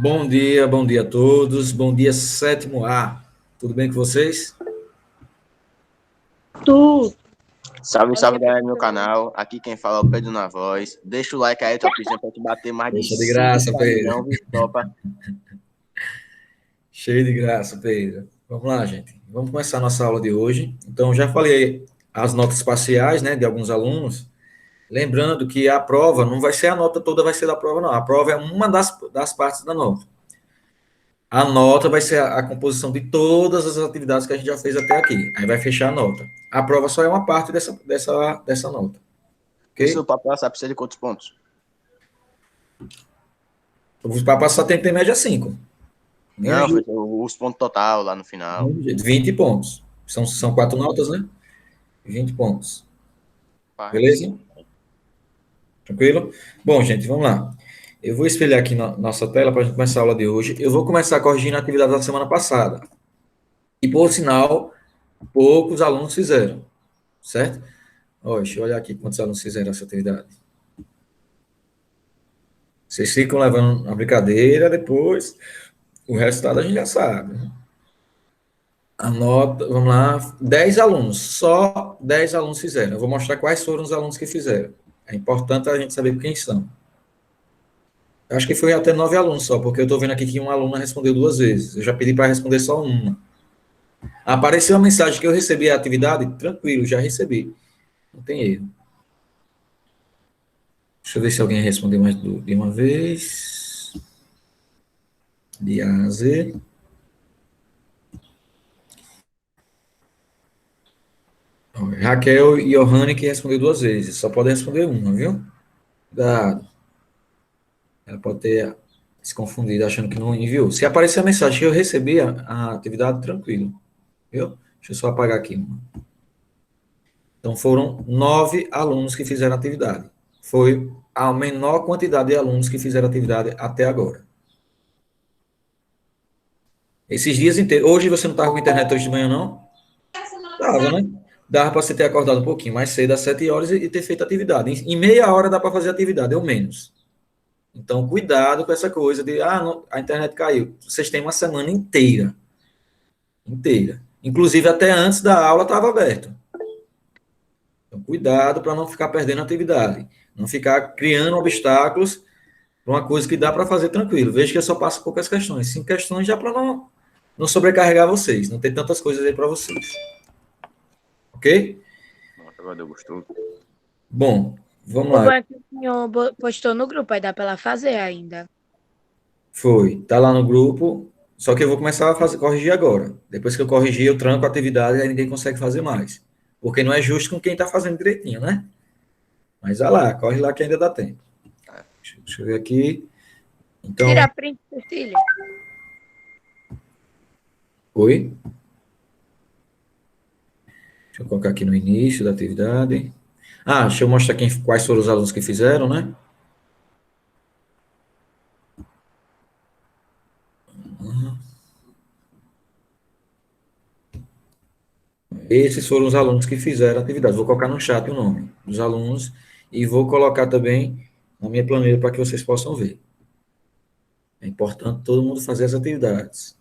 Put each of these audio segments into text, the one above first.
Bom dia a todos. Bom dia, sétimo A. Tudo bem com vocês? Tu. Salve, salve, galera do meu canal. Aqui quem fala é o Pedro na voz. Deixa o like aí, tua piscina, pra te bater mais de Deixa de 5 graça, milhões, Pedro. viu? Topa. Cheio de graça, Pedro. Vamos lá, gente. Vamos começar a nossa aula de hoje. Então, já falei as notas parciais, né, de alguns alunos. Lembrando que a prova não vai ser a nota toda, vai ser da prova, não. A prova é uma das partes da nota. A nota vai ser a composição de todas as atividades que a gente já fez até aqui. Aí vai fechar a nota. A prova só é uma parte dessa nota. Isso Ok? pra passar precisa de quantos pontos? Para passar tem que ter média 5. Não, professor, os pontos total lá no final. 20 pontos. São 4 notas, né? 20 pontos. Beleza? Tranquilo? Bom, gente, vamos lá. Eu vou espelhar aqui na nossa tela para a gente começar a aula de hoje. Eu vou começar corrigindo a atividade da semana passada. E, por sinal, poucos alunos fizeram. Certo? Ó, deixa eu olhar aqui quantos alunos fizeram essa atividade. Vocês ficam levando a brincadeira, depois o resultado a gente já sabe. Né? A nota, vamos lá, 10 alunos, só 10 alunos fizeram. Eu vou mostrar quais foram os alunos que fizeram. É importante a gente saber quem são. Eu acho que foi até 9 alunos só, porque eu estou vendo aqui que uma aluna respondeu 2 vezes. Eu já pedi para responder só uma. Apareceu a mensagem que eu recebi a atividade? Tranquilo, já recebi. Não tem erro. Deixa eu ver se alguém respondeu mais de uma vez. De A a Z. Raquel e Johanne que respondeu 2 vezes. Só pode responder uma, viu? Cuidado. Ela pode ter se confundido achando que não enviou. Se aparecer a mensagem que eu recebi a atividade, tranquilo. Viu? Deixa eu só apagar aqui uma. Então, foram 9 alunos que fizeram atividade. Foi a menor quantidade de alunos que fizeram atividade até agora. Esses dias inteiros. Hoje você não estava com internet hoje de manhã, não? Estava, né? Dava para você ter acordado um pouquinho mais cedo, às 7 horas, e ter feito atividade. Em meia hora dá para fazer atividade, ou menos. Então, cuidado com essa coisa de, não, a internet caiu. Vocês têm uma semana inteira. Inteira. Inclusive, até antes da aula estava aberto. Então, cuidado para não ficar perdendo atividade. Não ficar criando obstáculos para uma coisa que dá para fazer tranquilo. Veja que eu só passo poucas questões. 5 questões já para não sobrecarregar vocês. Não ter tantas coisas aí para vocês. Ok? Agora eu gostou. Bom, vamos O lá. banco que o senhor postou no grupo, aí dá para ela fazer ainda. Foi. Tá lá no grupo. Só que eu vou começar a corrigir agora. Depois que eu corrigir, eu tranco a atividade e aí ninguém consegue fazer mais. Porque não é justo com quem está fazendo direitinho, né? Mas vai lá, corre lá que ainda dá tempo. Deixa eu ver aqui. Então, Tira print, Cecília. oi? Deixa eu colocar aqui no início da atividade. Deixa eu mostrar quais foram os alunos que fizeram, né? Esses foram os alunos que fizeram a atividade. Vou colocar no chat o nome dos alunos e vou colocar também na minha planilha para que vocês possam ver. É importante todo mundo fazer as atividades.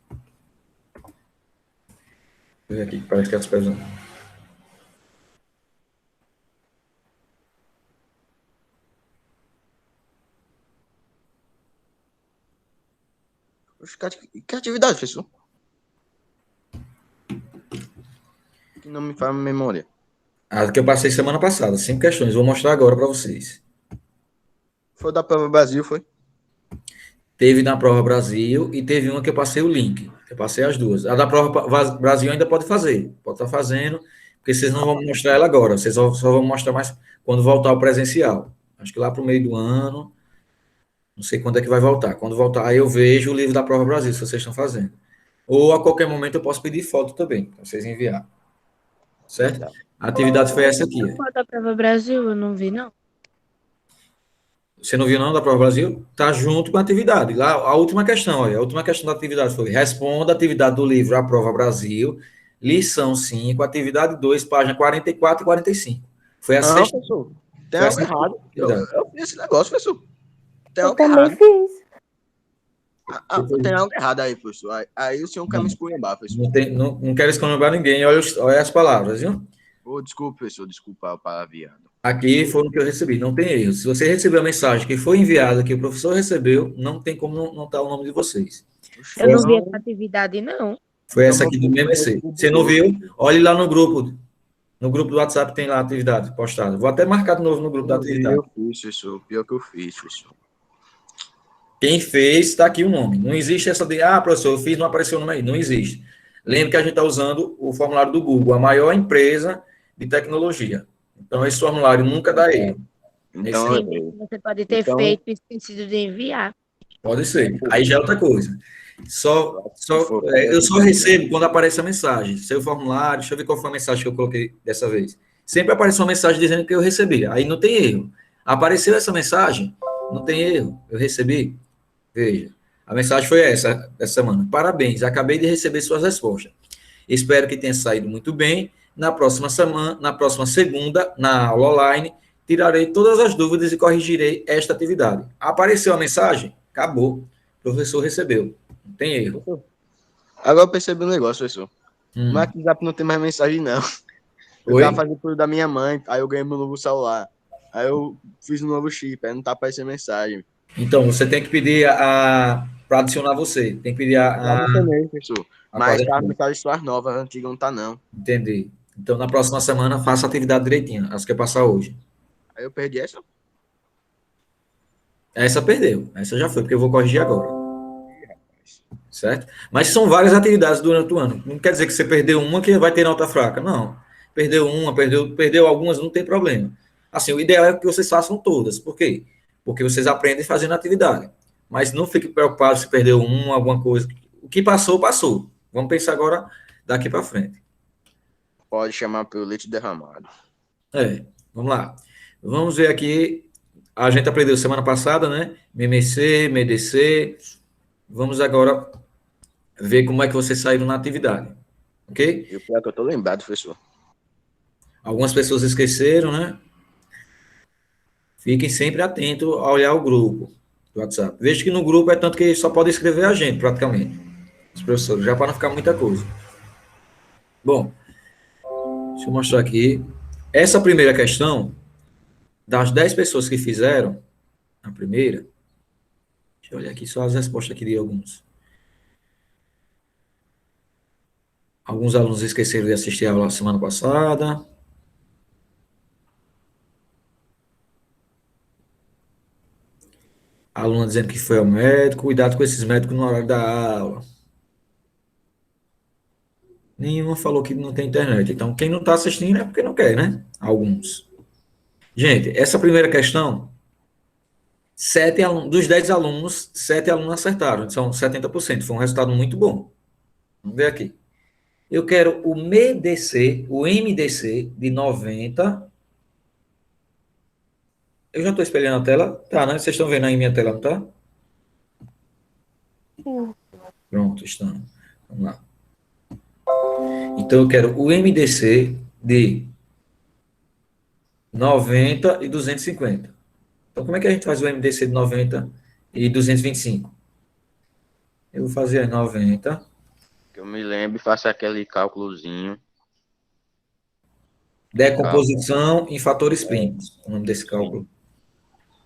Deixa eu ver aqui, parece que é despesando. Que atividade, professor? Que não me faz memória. A que eu passei semana passada, 5 questões. Vou mostrar agora para vocês. Foi da Prova Brasil, foi? Teve na Prova Brasil e teve uma que eu passei o link. Eu passei as duas. A da Prova Brasil ainda pode fazer. Pode estar fazendo, porque vocês não vão mostrar ela agora. Vocês só vão mostrar mais quando voltar ao presencial. Acho que lá para o meio do ano. Não sei quando é que vai voltar. Quando voltar, aí eu vejo o livro da Prova Brasil, se vocês estão fazendo. Ou a qualquer momento eu posso pedir foto também, para vocês enviar. Certo? A atividade foi essa aqui. Foto da Prova Brasil, eu não vi, não. Você não viu não da Prova Brasil? Está junto com a atividade. Lá, a última questão, olha, a última questão da atividade foi: responda a atividade do livro A Prova Brasil, lição 5, atividade 2, página 44 e 45. Foi a sexta. Professor, tem algo errado. Eu fiz esse negócio, professor. Tem Eu algo também errado. fiz. Tem algo errado aí, professor. Aí o senhor quer me esculhambar, professor. Não quero esconder ninguém. Olha as palavras, viu? Desculpe, professor. Desculpa o palavreado. Aqui foram que eu recebi, não tem erro. Se você recebeu a mensagem que foi enviada, que o professor recebeu, não tem como não estar o nome de vocês. Eu não vi essa atividade, não. Foi essa aqui do MMC. Você não viu? Olhe lá no grupo. No grupo do WhatsApp tem lá a atividade postada. Vou até marcar de novo no grupo da atividade. Eu fiz, professor. Pior que eu fiz, professor. Quem fez, está aqui o nome. Não existe essa de, professor, eu fiz, não apareceu o nome aí. Não existe. Lembre que a gente está usando o formulário do Google, a maior empresa de tecnologia. Então, esse formulário nunca dá erro. Então, Você pode ter feito e esquecido de enviar. Pode ser. Aí já é outra coisa. Eu só recebo quando aparece a mensagem. Seu formulário, deixa eu ver qual foi a mensagem que eu coloquei dessa vez. Sempre aparece uma mensagem dizendo que eu recebi. Aí não tem erro. Apareceu essa mensagem, não tem erro. Eu recebi. Veja. A mensagem foi essa semana. Parabéns, acabei de receber suas respostas. Espero que tenha saído muito bem. Na próxima semana, na próxima segunda, na aula online, tirarei todas as dúvidas e corrigirei esta atividade. Apareceu a mensagem? Acabou. O professor recebeu. Não tem erro. Agora eu percebi um negócio, professor. No WhatsApp não tem mais mensagem, não. Eu tava fazendo tudo da minha mãe, aí eu ganhei meu novo celular. Aí eu fiz um novo chip, aí não tá aparecendo mensagem. Então, você tem que pedir para adicionar você. Tem que pedir professor. Mas tá a mensagem suas novas, a antiga não tá, não. Entendi. Então, na próxima semana, faça a atividade direitinho. As que passar hoje. Aí eu perdi essa? Essa perdeu. Essa já foi, porque eu vou corrigir agora. Certo? Mas são várias atividades durante o ano. Não quer dizer que você perdeu uma que vai ter nota fraca. Não. Perdeu uma, perdeu algumas, não tem problema. Assim, o ideal é que vocês façam todas. Por quê? Porque vocês aprendem fazendo atividade. Mas não fique preocupado se perdeu uma, alguma coisa. O que passou, passou. Vamos pensar agora daqui para frente. Pode chamar pelo leite derramado. Vamos lá. Vamos ver aqui. A gente aprendeu semana passada, né? MMC, MDC. Vamos agora ver como é que vocês saíram na atividade. Ok? E o pior é que eu tô lembrado, professor. Algumas pessoas esqueceram, né? Fiquem sempre atentos a olhar o grupo do WhatsApp. Veja que no grupo é tanto que só pode escrever a gente, praticamente. Os professores, já para não ficar muita coisa. Bom, deixa eu mostrar aqui. Essa primeira questão, das 10 pessoas que fizeram, a primeira, deixa eu olhar aqui só as respostas aqui de alguns. Alguns alunos esqueceram de assistir a aula semana passada. A aluna dizendo que foi ao médico. Cuidado com esses médicos no horário da aula. Nenhuma falou que não tem internet. Então, quem não está assistindo é porque não quer, né? Alguns. Gente, essa primeira questão, dos 10 alunos, 7 alunos acertaram. São 70%. Foi um resultado muito bom. Vamos ver aqui. Eu quero o MDC de 90. Eu já estou espelhando a tela? Tá, né? Vocês estão vendo aí minha tela, não tá? Pronto, estão. Vamos lá. Então, eu quero o MDC de 90 e 250. Então, como é que a gente faz o MDC de 90 e 225? Eu vou fazer 90. Que eu me lembro, faça aquele cálculozinho. Decomposição em fatores primos. O nome desse cálculo.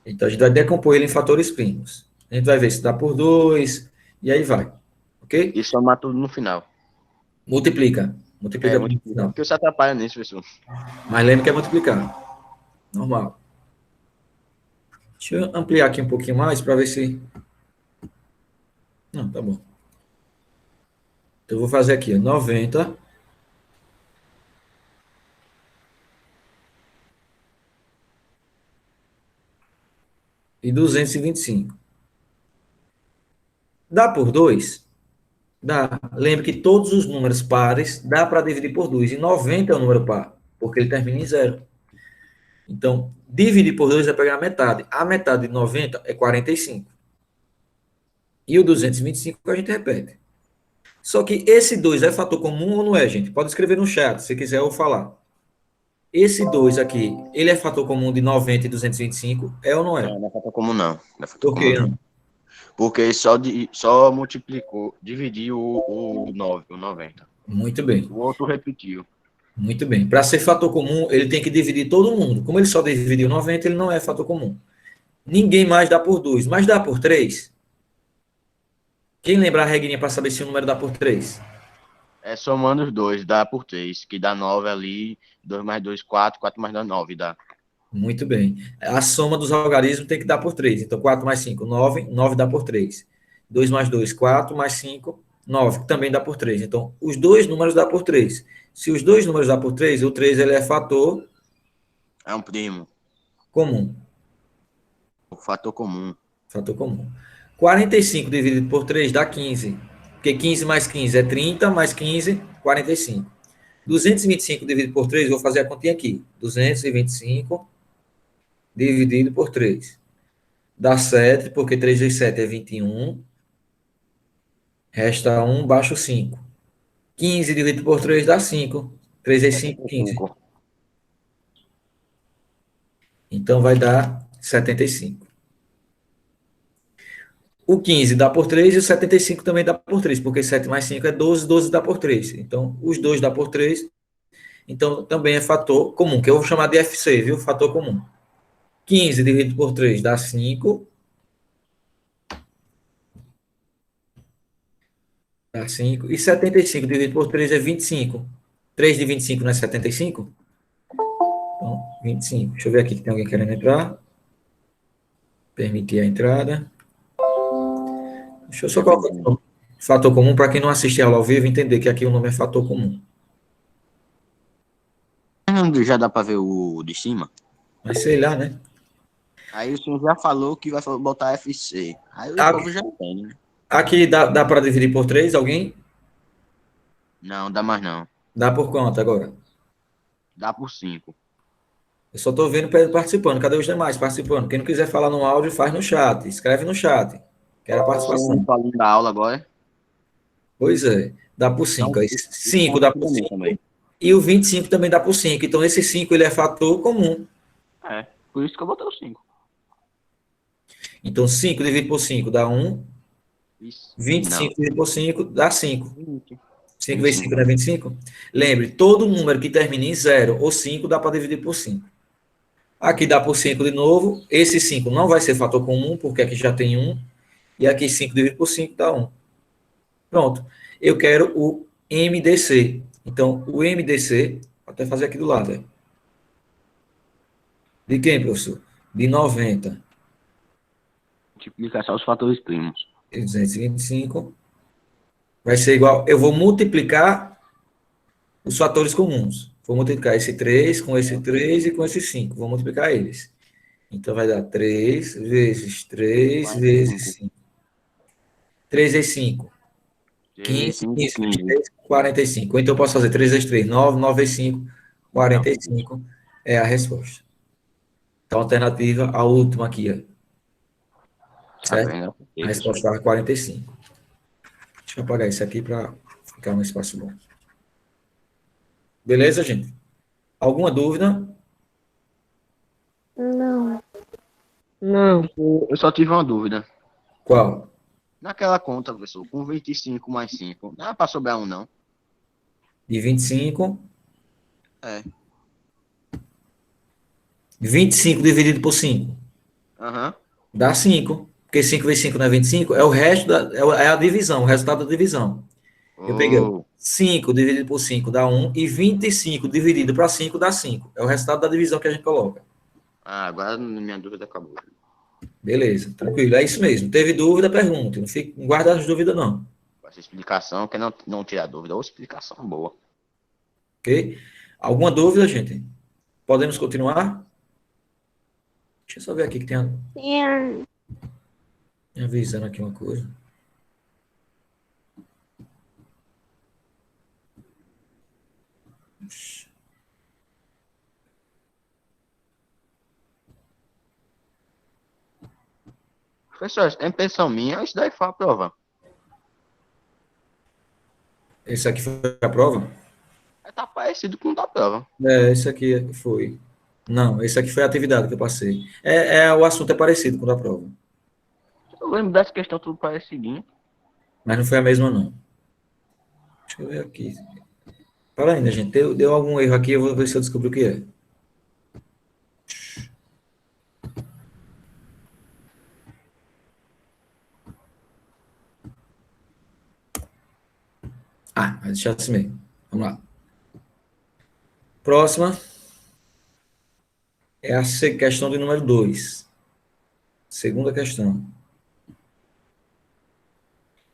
Então, a gente vai decompor ele em fatores primos. A gente vai ver se dá por 2, e aí vai. Ok? E somar tudo no final. Multiplica. Multiplica no final. Porque você atrapalha nisso, professor. Mas lembre que é multiplicar. Normal. Deixa eu ampliar aqui um pouquinho mais para ver se... Não, tá bom. Então, eu vou fazer aqui, 90. E 225. Dá por 2? Dá. Lembre que todos os números pares dá para dividir por 2. E 90 é um número par, porque ele termina em 0. Então, dividir por 2 é pegar a metade. A metade de 90 é 45. E o 225 a gente repete. Só que esse 2 é fator comum ou não é, gente? Pode escrever no chat, se quiser eu falar. Esse 2 aqui, ele é fator comum de 90 e 225? É ou não é? Não é fator comum, não. Não é fator Por quê? comum, não. Porque só multiplicou, dividiu o 9, o 90. Muito bem. O outro repetiu. Muito bem. Para ser fator comum, ele tem que dividir todo mundo. Como ele só dividiu 90, ele não é fator comum. Ninguém mais dá por 2, mas dá por 3. Quem lembra a regrinha para saber se o número dá por 3? É somando os dois, dá por 3, que dá 9 ali, 2 mais 2, 4, 4 mais 2, 9, dá. Muito bem. A soma dos algarismos tem que dar por 3. Então, 4 mais 5, 9. 9 dá por 3. 2 mais 2, 4 mais 5, 9. Também dá por 3. Então, os dois números dá por 3. Se os dois números dá por 3, o 3 ele é fator É um primo. comum. O fator comum. Fator comum. 45 dividido por 3 dá 15. Porque 15 mais 15 é 30, mais 15, 45. 225 dividido por 3, vou fazer a continha aqui. 225 dividido por 3. Dá 7, porque 3 vezes 7 é 21. Resta 1, baixo 5. 15 dividido por 3 dá 5. 3 vezes 5, 15. Então vai dar 75. O 15 dá por 3 e o 75 também dá por 3, porque 7 mais 5 é 12, 12 dá por 3. Então, os dois dá por 3. Então, também é fator comum, que eu vou chamar de FC, viu? Fator comum. 15 dividido por 3 dá 5. Dá 5. E 75 dividido por 3 é 25. 3 de 25 não é 75? Então, 25. Deixa eu ver aqui que tem alguém querendo entrar. Permitir a entrada. Deixa eu só colocar aqui. Fator comum, para quem não assiste a aula ao vivo, entender que aqui o nome é fator comum. Já dá para ver o de cima? Mas sei lá, né? Aí o senhor já falou que vai botar FC. Aí o povo já entende, né? Aqui dá para dividir por 3, alguém? Não, dá mais não. Dá por quanto agora? Dá por 5. Eu só estou vendo Pedro participando. Cadê os demais participando? Quem não quiser falar no áudio, faz no chat. Escreve no chat. Quero a participação. Falando da aula agora. Pois é. Dá por 5. Então, 5 dá por 5. Também. E o 25 também dá por 5. Então, esse 5 ele é fator comum. É, por isso que eu botei o 5. Então, 5 dividido por 5 dá 1. 25 dividido por 5 dá 5. 5 vezes 5 dá 25? Lembre, todo número que termine em 0 ou 5 dá para dividir por 5. Aqui dá por 5 de novo. Esse 5 não vai ser fator comum, porque aqui já tem 1. E aqui 5 dividido por 5 dá 1. Pronto. Eu quero o MDC. Então, o MDC, vou até fazer aqui do lado. É. De quem, professor? De 90. Multiplicar só os fatores primos. 225. Vai ser igual. Eu vou multiplicar os fatores comuns. Vou multiplicar esse 3 com esse 3 e com esse 5. Vou multiplicar eles. Então, vai dar 3 vezes 3 vezes 5. 3 vezes 5. 15, 15, 23, 45. Então, eu posso fazer 3 vezes 3, 9, 9 vezes 5, 45 é a resposta. Então, a alternativa, a última aqui, ó. Certo? A resposta é 45. Deixa eu apagar isso aqui para ficar um espaço bom. Beleza, gente? Alguma dúvida? Não. Não. Eu só tive uma dúvida. Qual? Naquela conta, professor, com 25 mais 5, não dá para sobrar um, não? De 25? É. 25 dividido por 5? Aham. Dá 5. Porque 5 vezes 5 não é 25? É o resto, é a divisão, o resultado da divisão. Eu peguei 5 dividido por 5 dá 1, e 25 dividido para 5 dá 5. É o resultado da divisão que a gente coloca. Ah, agora minha dúvida acabou. Beleza, tranquilo, é isso mesmo. Teve dúvida, pergunte. Não guarda as dúvidas, não. Essa explicação, que não tirar dúvida, ou explicação boa. Ok? Alguma dúvida, gente? Podemos continuar? Deixa eu só ver aqui que tem me avisando aqui uma coisa. Professor, é impressão minha, isso daí foi a prova. Esse aqui foi a prova? Tá parecido com o da prova. Esse aqui foi. Não, esse aqui foi a atividade que eu passei. O assunto é parecido com o da prova. Eu lembro dessa questão tudo parecidinho. Mas não foi a mesma, não. Deixa eu ver aqui. Para ainda, gente. Deu algum erro aqui, eu vou ver se eu descubro o que é. Ah, vai deixar assim mesmo. Vamos lá. Próxima é a questão de número 2. Segunda questão.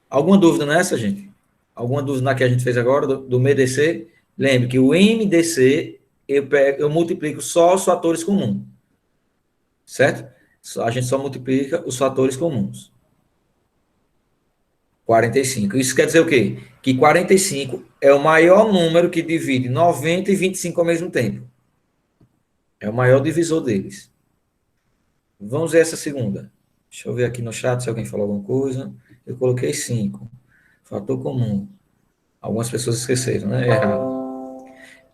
Alguma dúvida nessa, gente? Alguma dúvida na que a gente fez agora, do MDC? Lembre que o MDC, eu multiplico só os fatores comuns. Certo? A gente só multiplica os fatores comuns. 45. Isso quer dizer o quê? Que 45 é o maior número que divide 90 e 25 ao mesmo tempo. É o maior divisor deles. Vamos ver essa segunda. Deixa eu ver aqui no chat se alguém falou alguma coisa. Eu coloquei 5. Fator comum. Algumas pessoas esqueceram, né? Errado.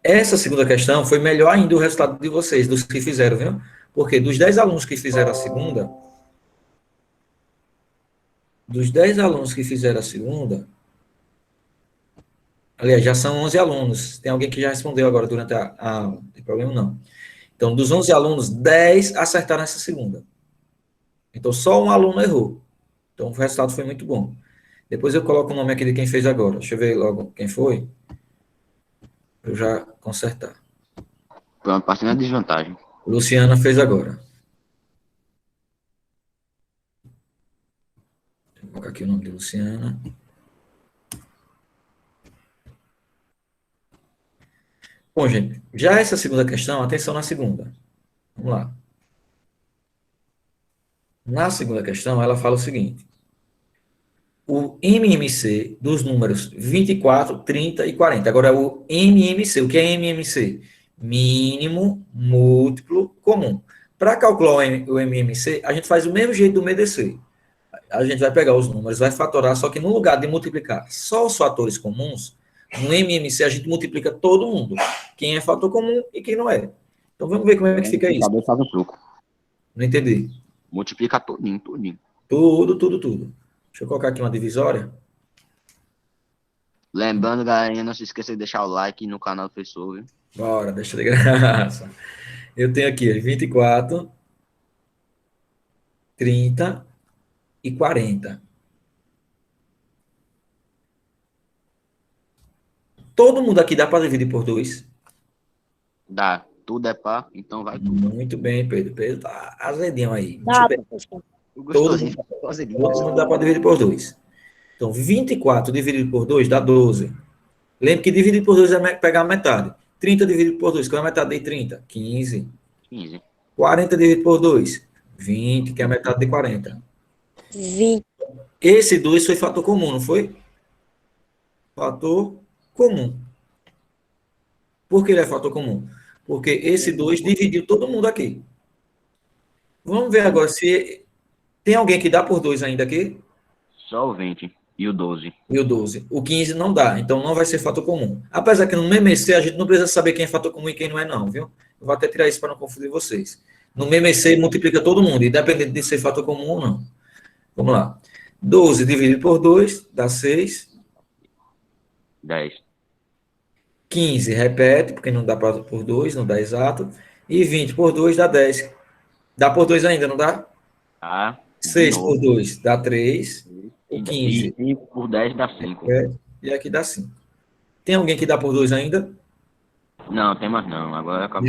Essa segunda questão foi melhor ainda o resultado de vocês, dos que fizeram, viu? Porque dos 10 alunos que fizeram a segunda, aliás, já são 11 alunos. Tem alguém que já respondeu agora durante a aula. Não tem problema, não. Então, dos 11 alunos, 10 acertaram essa segunda. Então, só um aluno errou. Então, o resultado foi muito bom. Depois eu coloco o nome aqui de quem fez agora. Deixa eu ver logo quem foi. Para eu já consertar. Foi uma partida de desvantagem. Luciana fez agora. Vou colocar aqui o nome de Luciana. Bom, gente, já essa segunda questão, atenção na segunda. Vamos lá. Na segunda questão, ela fala o seguinte. O MMC dos números 24, 30 e 40. Agora, o MMC. O que é MMC? Mínimo, múltiplo, comum. Para calcular o MMC, a gente faz o mesmo jeito do MDC. A gente vai pegar os números, vai fatorar, só que no lugar de multiplicar só os fatores comuns, no MMC a gente multiplica todo mundo. Quem é fator comum e quem não é. Então vamos ver como é que fica isso. Faz um truco. Não entendi. Multiplica tudinho, tudinho. Tudo. Deixa eu colocar aqui uma divisória. Lembrando, galerinha, não se esqueça de deixar o like no canal do professor, viu? Bora, deixa de graça. Eu tenho aqui 24, 30 e 40. Todo mundo aqui dá para dividir por 2? Dá. Tudo é pá, então vai tudo. Muito bem, Pedro. Pedro tá azedinho aí. Dá, professor. Gostosinho. Todo mundo dá para dividir por 2. Então, 24 dividido por 2 dá 12. Lembre que dividir por 2 é pegar a metade. 30 dividido por 2, qual é a metade de 30? 15. 15. 40 dividido por 2, 20, que é a metade de 40. 20. Esse 2 foi fator comum, não foi? Fator comum. Por que ele é fator comum? Porque esse 2 dividiu todo mundo aqui. Vamos ver agora se tem alguém que dá por 2 ainda aqui. Só o 20 e o 12. E o 12. O 15 não dá, então não vai ser fator comum. Apesar que no MMC a gente não precisa saber quem é fator comum e quem não é não, viu? Eu vou até tirar isso para não confundir vocês. No MMC multiplica todo mundo, independente de ser fator comum ou não. Vamos lá. 12 dividido por 2 dá 6. 10. 15 repete, porque não dá por 2, não dá exato. E 20 por 2 dá 10. Dá por 2 ainda, não dá? Tá. 6 por 2 dá 3. O 15. E 5 por 10 dá 5. E aqui dá 5. Tem alguém que dá por 2 ainda? Não, tem mais não. Agora acabou.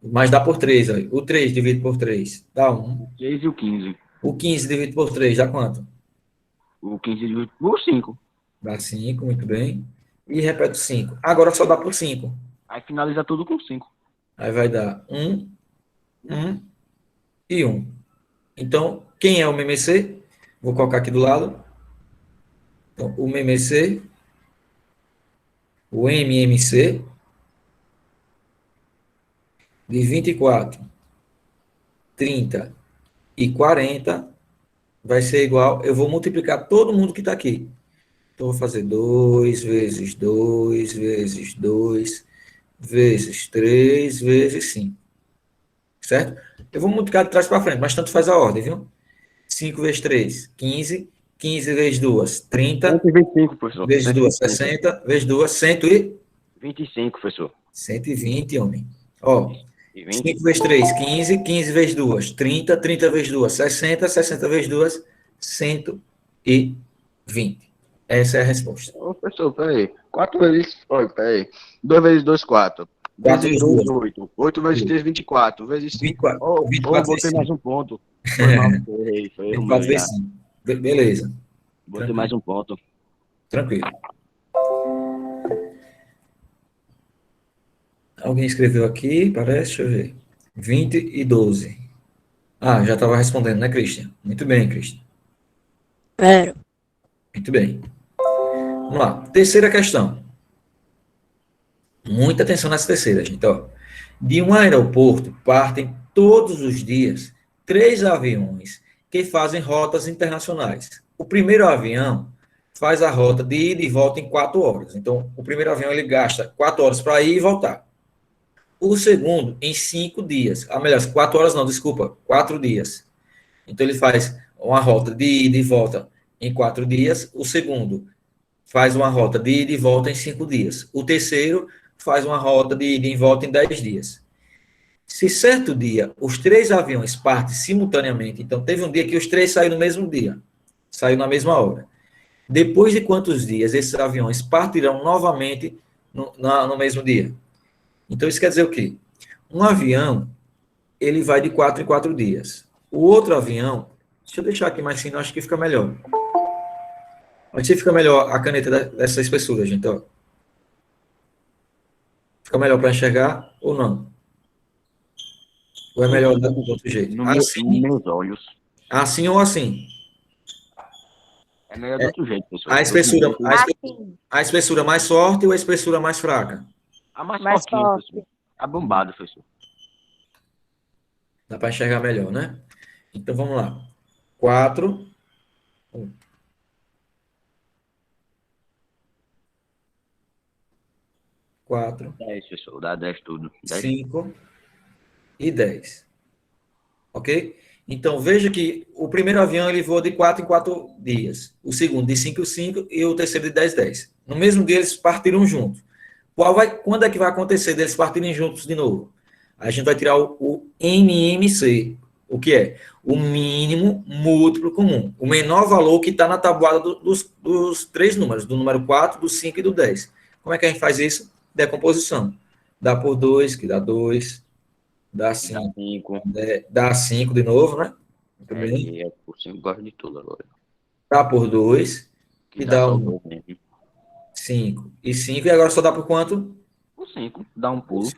Mas dá por 3. Aí. O 3 dividido por 3 dá 1. O 6 e o 15. O 15 dividido por 3 dá quanto? O 15 dividido por 5. Dá 5, muito bem. E repete 5. Agora só dá por 5. Aí finaliza tudo com 5. Aí vai dar 1, 1 e 1. Então, quem é o MMC? Vou colocar aqui do lado. Então, o MMC, o MMC, de 24, 30 e 40, vai ser igual, eu vou multiplicar todo mundo que está aqui. Então, vou fazer 2 vezes 2 vezes 2 vezes 3 vezes 5. Certo? Eu vou multiplicar de trás para frente, mas tanto faz a ordem, viu? 5 vezes 3, 15. 15 vezes 2, 30. 125, professor. Vezes 2, 60. Vezes 2, 25, professor. 120, homem. Ó, E 20? 5 vezes 3, 15. 15 vezes 2, 30. 30 vezes 2, 60. 60 vezes 2, 120. Essa é a resposta. Ô, professor, peraí. 4 vezes. Olha, peraí. 2 vezes 2, 4. 4 Vezes vezes 2, 2, 8. 8 vezes 3, 24. Vezes 5. 24. Ô, 24 vezes botei mais 5. um ponto. Foi mal, foi erro meu 24 já. vezes 5. Beleza. Botei mais um ponto. Tranquilo. Alguém escreveu aqui, parece, deixa eu ver. 20 e 12. Ah, já estava respondendo, né, Christian? Muito bem, Christian. Era. Muito bem. Vamos lá. Terceira questão. Muita atenção nessa terceira, gente. Ó. De um aeroporto partem todos os dias 3 aviões que fazem rotas internacionais. O primeiro avião faz a rota de ida e volta em 4 horas. Então, o primeiro avião ele gasta 4 horas para ir e voltar. O segundo, em 5 dias. Ah, melhor, 4 horas não, desculpa, 4 dias. Então, ele faz uma rota de ida e volta em 4 dias. O segundo faz uma rota de ida e volta em 5 dias. O terceiro faz uma rota de ida e volta em 10 dias. Se certo dia os 3 aviões partem simultaneamente, então teve um dia que os 3 saíram no mesmo dia, saiu na mesma hora. Depois de quantos dias esses aviões partirão novamente no mesmo dia? Então isso quer dizer o quê? Um avião, ele vai de 4 em 4 dias. O outro avião, deixa eu deixar aqui mais fino, acho que fica melhor. Acho que fica melhor a caneta dessa espessura, gente, ó. Fica melhor para enxergar ou não? Ou é melhor do outro jeito? Nos meus olhos. Assim ou assim? É melhor do outro jeito, professor. A espessura, Assim. a espessura mais forte ou a espessura mais fraca? A mais Mais fortinha, forte. professor. A bombada, professor. Dá para enxergar melhor, né? Então vamos lá. 4. 4, 10, professor. Dá 10 tudo. 10. 5 e 10. Ok? Então veja que o primeiro avião ele voa de 4 em 4 dias. O segundo de 5 em 5 e o terceiro de 10 em 10. No mesmo dia eles partiram juntos. Quando é que vai acontecer deles partirem juntos de novo? A gente vai tirar o MMC. O que é? O mínimo múltiplo comum. O menor valor que está na tabuada dos 3 números, do número 4, do 5 e do 10. Como é que a gente faz isso? Decomposição. Dá por 2, que dá 2. Dá 5. 5. Dá 5 de novo, né? Muito bem. É, por 5 gosto de tudo agora. Dá por 2, Que e dá dá só 1. 2 mesmo. 5. E 5, e agora só dá por quanto? Por 5. Dá um pulo.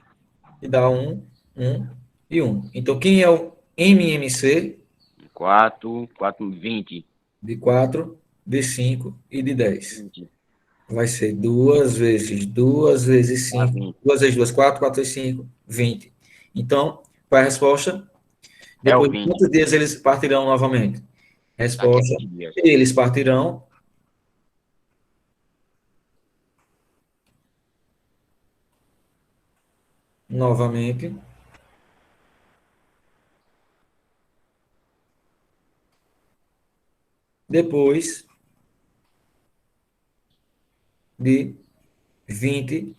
E dá 1, 1 e 1. Então, quem é o MMC? 4, 4, 20. De 4, de 5 e de 10. 20. Vai ser 2 vezes 2 vezes 5. 20. 2 vezes 2, 4, 4 vezes 5, 20. Então, qual é a resposta? É o Depois de 20. quantos dias eles partirão novamente? Resposta: Daqui a 20 dias. eles partirão novamente depois de 20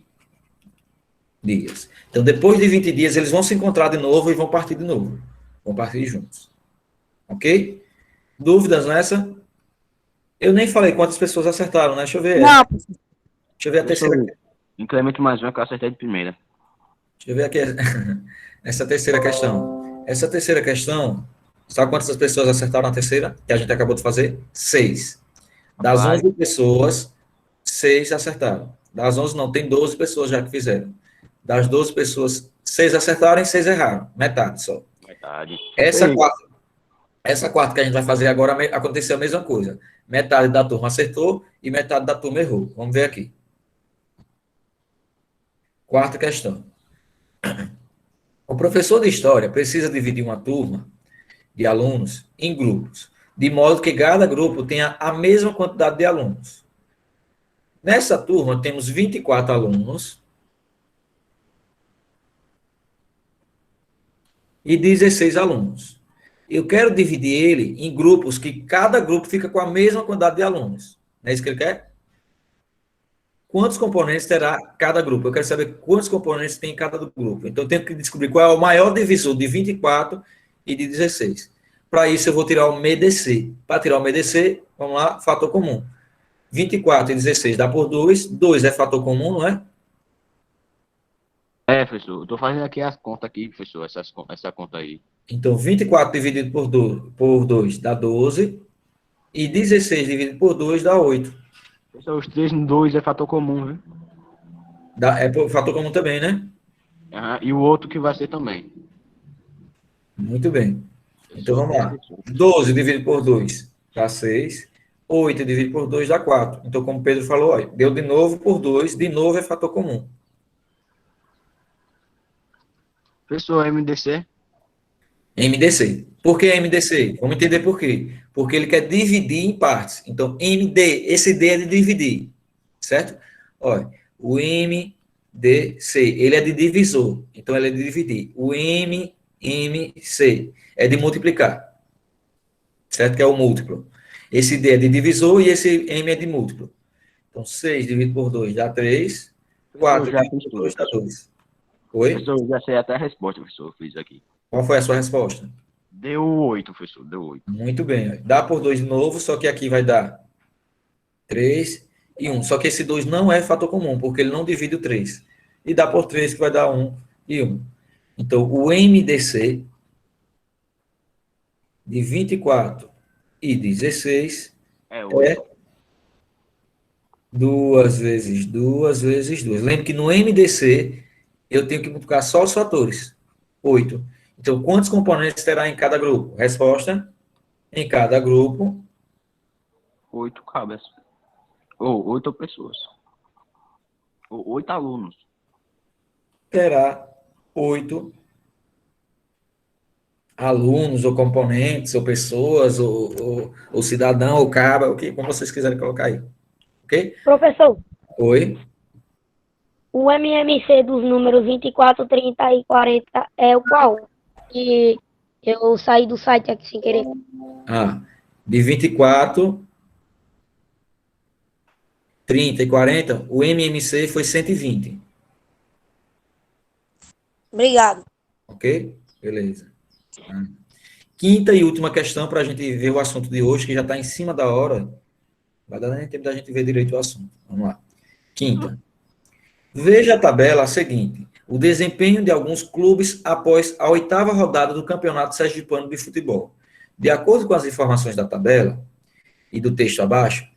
dias. Então, depois de 20 dias, eles vão se encontrar de novo e vão partir de novo. Vão partir juntos. Ok? Dúvidas nessa? Eu nem falei quantas pessoas acertaram, né? Deixa eu ver. Não, Deixa eu ver a terceira. Incremento mais um é que eu acertei de primeira. Deixa eu ver aqui essa terceira questão. Essa terceira questão, sabe quantas pessoas acertaram na terceira? Que a gente acabou de fazer? 6. Das Rapaz. 11 pessoas, 6 acertaram. Das 11 não, tem 12 pessoas já que fizeram. Das 12 pessoas, 6 acertaram e 6 erraram. Metade só. Metade. Essa quarta que a gente vai fazer agora aconteceu a mesma coisa. Metade da turma acertou e metade da turma errou. Vamos ver aqui. Quarta questão. O professor de história precisa dividir uma turma de alunos em grupos, de modo que cada grupo tenha a mesma quantidade de alunos. Nessa turma temos 24 alunos e 16 alunos. Eu quero dividir ele em grupos que cada grupo fica com a mesma quantidade de alunos. Não é isso que ele quer? Quantos componentes terá cada grupo? Eu quero saber quantos componentes tem em cada grupo. Então, eu tenho que descobrir qual é o maior divisor de 24 e de 16. Para isso, eu vou tirar o MEDC. Para tirar o MEDC, vamos lá, fator comum. 24 e 16 dá por 2. 2 é fator comum, não é? É, professor, eu tô fazendo aqui as contas aqui, professor, essa conta aí. Então, 24 dividido por 2 dá 12. E 16 dividido por 2 dá 8. Professor, os 3 no 2 é fator comum, viu? É fator comum também, né? Aham, e o outro que vai ser também. Muito bem. Então, vamos lá. Professor. 12 dividido por 2 dá 6. 8 dividido por 2 dá 4. Então, como o Pedro falou, ó, deu de novo por 2. De novo é fator comum. Professor, MDC? MDC. Por que MDC? Vamos entender por quê. Porque ele quer dividir em partes. Então, MD, esse D é de dividir. Certo? Olha, o MDC, ele é de divisor. Então, ele é de dividir. O MMC é de multiplicar. Certo? Que é o múltiplo. Esse D é de divisor e esse M é de múltiplo. Então, 6 dividido por 2 dá 3. 4 já dividido fiz por 2 tudo. dá 2. Oi? Professor, eu já sei até a resposta, professor, eu fiz aqui. Qual foi a sua resposta? Deu 8, professor, deu 8. Muito bem. Dá por 2 de novo, só que aqui vai dar 3 e 1. Só que esse 2 não é fator comum, porque ele não divide o 3. E dá por 3, que vai dar 1 e 1. Então, o MDC de 24 e 16 É 8. é 2 vezes 2 vezes 2. Lembre que no MDC eu tenho que multiplicar só os fatores. 8. Então, quantos componentes terá em cada grupo? Resposta: em cada grupo, 8 cabras. Ou 8 pessoas. Ou 8 alunos. terá 8 alunos, ou componentes, ou pessoas, ou cidadão, ou cabra, o que, como vocês quiserem colocar aí. Ok? Professor, Oi? o MMC dos números 24, 30 e 40 é o qual? E eu saí do site aqui sem querer. De 24, 30 e 40, o MMC foi 120. Obrigado. Ok? Beleza. Quinta e última questão para a gente ver o assunto de hoje, que já está em cima da hora. Vai dar nem tempo da gente ver direito o assunto. Vamos lá. Quinta. Veja a tabela seguinte. O desempenho de alguns clubes após a 8ª rodada do Campeonato Sergipano de Futebol. De acordo com as informações da tabela e do texto abaixo,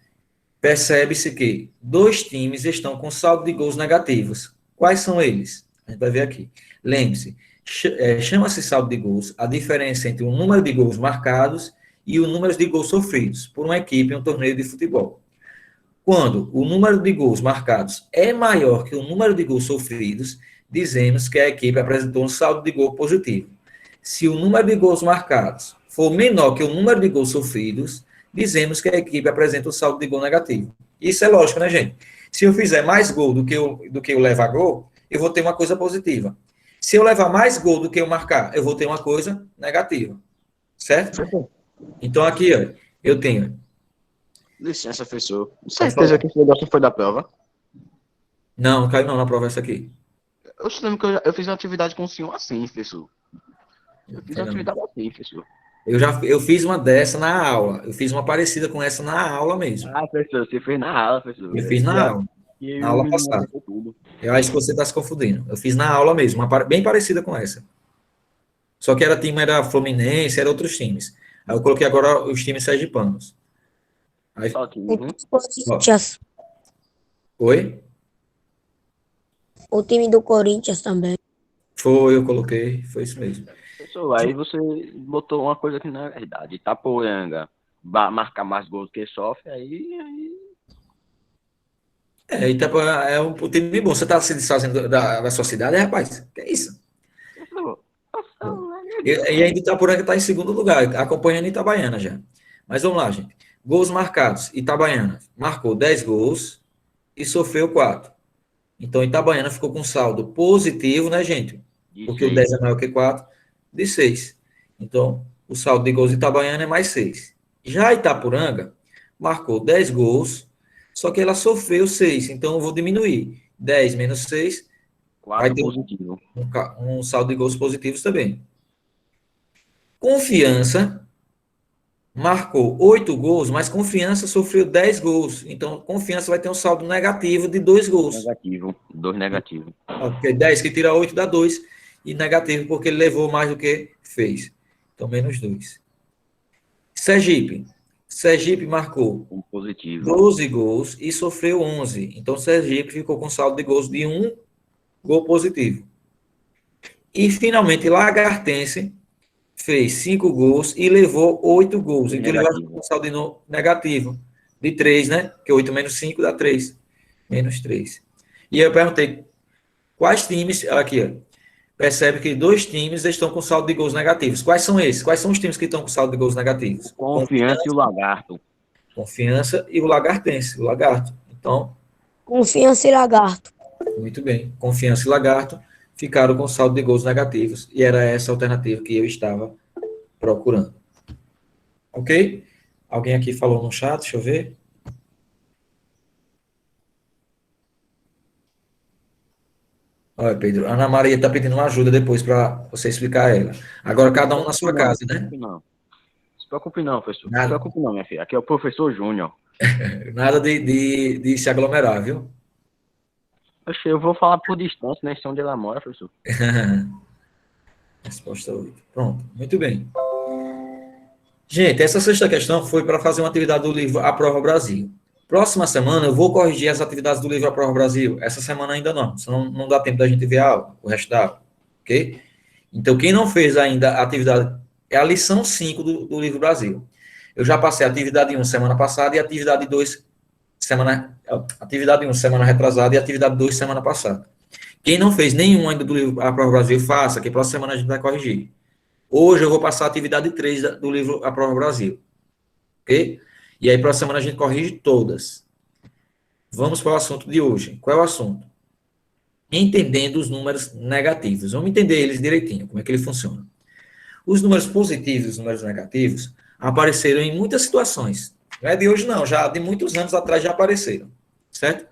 percebe-se que 2 times estão com saldo de gols negativos. Quais são eles? A gente vai ver aqui. Lembre-se, chama-se saldo de gols a diferença entre o número de gols marcados e o número de gols sofridos por uma equipe em um torneio de futebol. Quando o número de gols marcados é maior que o número de gols sofridos, dizemos que a equipe apresentou um saldo de gol positivo. Se o número de gols marcados for menor que o número de gols sofridos, dizemos que a equipe apresenta um saldo de gol negativo. Isso é lógico, né, gente? Se eu fizer mais gol do que eu levar gol, eu vou ter uma coisa positiva. Se eu levar mais gol do que eu marcar, eu vou ter uma coisa negativa. Certo? Então, aqui, ó, eu tenho... Licença, professor. Certeza que esse negócio foi da prova? Não, não caiu não na prova essa aqui. Eu lembro que eu fiz uma atividade com o senhor assim, professor. Eu fiz uma atividade assim, professor. Eu fiz uma dessa na aula. Eu fiz uma parecida com essa na aula mesmo. Ah, professor, você fez na aula, professor. Eu fiz na aula. Na aula passada. Eu acho que você está se confundindo. Eu fiz na aula mesmo, bem parecida com essa. Só que era Fluminense, era outros times. Aí eu coloquei agora os times sergipanos. Aí, Corinthians. Oi? O time do Corinthians também. Eu coloquei, foi isso mesmo. Professor, aí você botou uma coisa que não é verdade. Itaporanga marcar mais gols do que sofre, aí... Itaporanga é um time bom. Você está se desfazendo da sua cidade, rapaz? Que é isso? E ainda Itaporanga está em segundo lugar, acompanhando Itabaiana já. Mas vamos lá, gente. Gols marcados. Itabaiana marcou 10 gols e sofreu 4. Então, Itabaiana ficou com saldo positivo, né, gente? Porque o 10 é maior que 4, de 6. Então, o saldo de gols de Itabaiana é mais 6. Já Itapuranga marcou 10 gols, só que ela sofreu 6, então eu vou diminuir. 10 menos 6, vai 4 ter positivo. um saldo de gols positivos também. Confiança marcou 8 gols, mas Confiança sofreu 10 gols. Então, Confiança vai ter um saldo negativo de 2 gols. Negativo. 2 negativos. Porque 10 que tira 8 dá 2. E negativo porque ele levou mais do que fez. Então, menos 2. Sergipe. Sergipe marcou Um positivo. 12 gols e sofreu 11. Então, Sergipe ficou com saldo de gols de 1 gol positivo. E, finalmente, Lagartense fez 5 gols e levou 8 gols. Então, ele vai ficar com saldo negativo de 3, né? Porque 8 menos 5 dá 3. Menos 3. E eu perguntei quais times... Aqui, ó. Percebe que 2 times estão com saldo de gols negativos. Quais são esses? Quais são os times que estão com saldo de gols negativos? Confiança e o Lagarto. Confiança e o Lagartense, o Lagarto. Então, Confiança e Lagarto. muito bem. Confiança e Lagarto ficaram com saldo de gols negativos. E era essa a alternativa que eu estava procurando. Ok? Alguém aqui falou no chat? Deixa eu ver. Olha, Pedro, Ana Maria está pedindo uma ajuda depois para você explicar a ela. Agora, cada um na sua casa, né? Não se preocupe não, professor. Nada. Não se preocupe não, minha filha. Aqui é o professor Júnior. Nada de se aglomerar, viu? Oxe, eu vou falar por distância, né? Sei onde ela mora, professor. Resposta 8. Pronto, muito bem. Gente, essa sexta questão foi para fazer uma atividade do livro A Prova Brasil. Próxima semana eu vou corrigir as atividades do livro A Prova Brasil. Essa semana ainda não, senão não dá tempo da gente ver a aula, o resto da aula. Ok? Então, quem não fez ainda a atividade, é a lição 5 do livro Brasil. Eu já passei a atividade 1 semana passada e a atividade 2 semana retrasada e a atividade 2 semana passada. Quem não fez nenhum ainda do livro A Prova Brasil, faça, que próxima semana a gente vai corrigir. Hoje eu vou passar a atividade 3 do livro A Prova Brasil. Ok? E aí, próxima semana a gente corrige todas. Vamos para o assunto de hoje. Qual é o assunto? Entendendo os números negativos. Vamos entender eles direitinho, como é que ele funciona. Os números positivos e os números negativos apareceram em muitas situações. Não é de hoje, não. Já de muitos anos atrás já apareceram. Certo?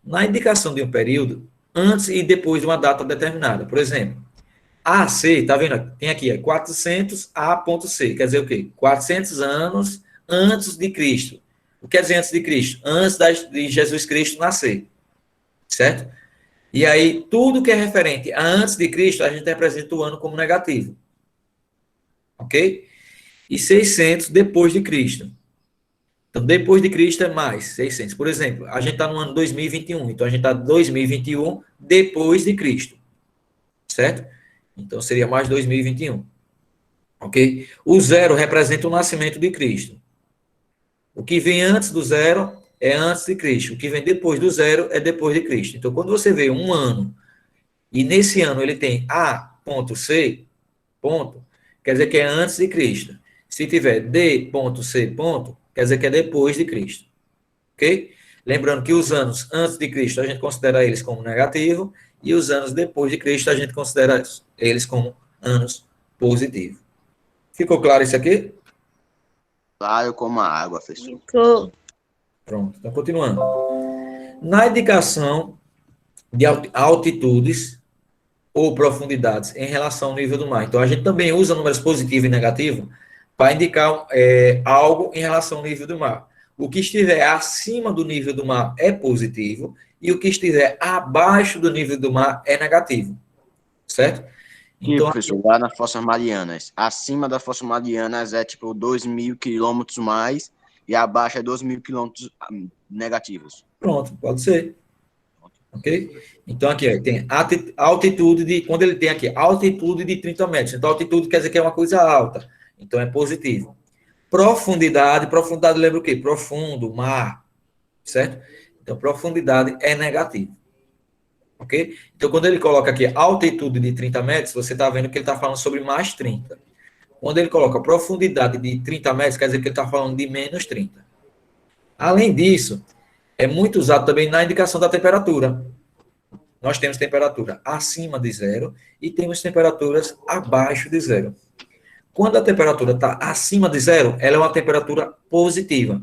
Na indicação de um período, antes e depois de uma data determinada. Por exemplo, AC, tá vendo? Tem aqui, 400 A.C. Quer dizer o quê? 400 anos antes de Cristo. O que quer dizer antes de Cristo? Antes de Jesus Cristo nascer. Certo? E aí, tudo que é referente a antes de Cristo, a gente representa o ano como negativo. Ok? E 600 depois de Cristo. Então, depois de Cristo é mais 600. Por exemplo, a gente está no ano 2021. Então, a gente está em 2021 depois de Cristo. Certo? Então, seria mais 2021. Ok? O 0 representa o nascimento de Cristo. O que vem antes do 0 é antes de Cristo. O que vem depois do 0 é depois de Cristo. Então, quando você vê um ano, e nesse ano ele tem A.C, ponto, quer dizer que é antes de Cristo. Se tiver D.C, ponto, quer dizer que é depois de Cristo. Ok? Lembrando que os anos antes de Cristo a gente considera eles como negativo, e os anos depois de Cristo a gente considera eles como anos positivos. Ficou claro isso aqui? Claro como a água, professor. Ficou. Pronto, então continuando. Na indicação de altitudes ou profundidades em relação ao nível do mar. Então, a gente também usa números positivo e negativo para indicar algo em relação ao nível do mar. O que estiver acima do nível do mar é positivo e o que estiver abaixo do nível do mar é negativo. Certo? Então, professor, lá nas Fossas Marianas, acima das Fossas Marianas é tipo 2.000 quilômetros mais e abaixo é 2.000 quilômetros negativos. Pronto, pode ser. Ok? Então, aqui tem altitude de... Quando ele tem aqui altitude de 30 metros. Então, altitude quer dizer que é uma coisa alta. Então, é positivo. Profundidade lembra o quê? Profundo, mar. Certo? Então, profundidade é negativo. Ok? Então, quando ele coloca aqui altitude de 30 metros, você está vendo que ele está falando sobre mais 30. Quando ele coloca profundidade de 30 metros, quer dizer que ele está falando de menos 30. Além disso, é muito usado também na indicação da temperatura. Nós temos temperatura acima de 0 e temos temperaturas abaixo de 0. Quando a temperatura está acima de zero, ela é uma temperatura positiva.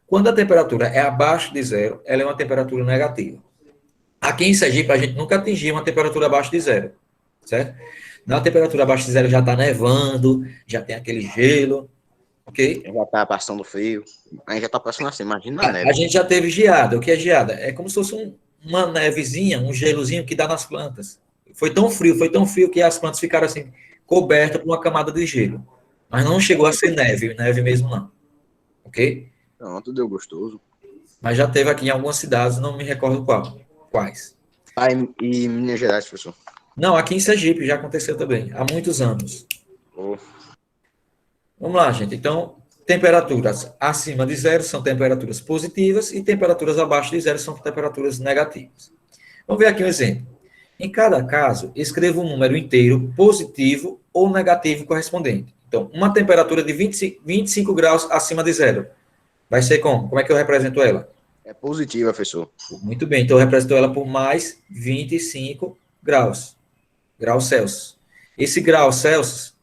Quando a temperatura é abaixo de zero, ela é uma temperatura negativa. Aqui em Sergipe, a gente nunca atingiu uma temperatura abaixo de zero, certo? Na temperatura abaixo de zero já está nevando, já tem aquele gelo, ok? Já tá passando frio. Aí já tá passando assim, imagina a A neve. gente já teve geada. O que é geada? É como se fosse uma nevezinha, um gelozinho que dá nas plantas. Foi tão frio que as plantas ficaram assim, cobertas por uma camada de gelo. Mas não chegou a ser neve, neve mesmo não, ok? Pronto, deu gostoso. Mas já teve aqui em algumas cidades, não me recordo quais. Aí, e Minas Gerais, professor? Não, aqui em Sergipe já aconteceu também, há muitos anos. Oh. Vamos lá, gente. Então, temperaturas acima de zero são temperaturas positivas e temperaturas abaixo de zero são temperaturas negativas. Vamos ver aqui um exemplo. Em cada caso, escreva um número inteiro positivo ou negativo correspondente. Então, uma temperatura de 25 graus acima de zero. Vai ser como? Como é que eu represento ela? É positiva, professor. Muito bem, então eu represento ela por mais 25 graus. Graus Celsius. Esse grau Celsius,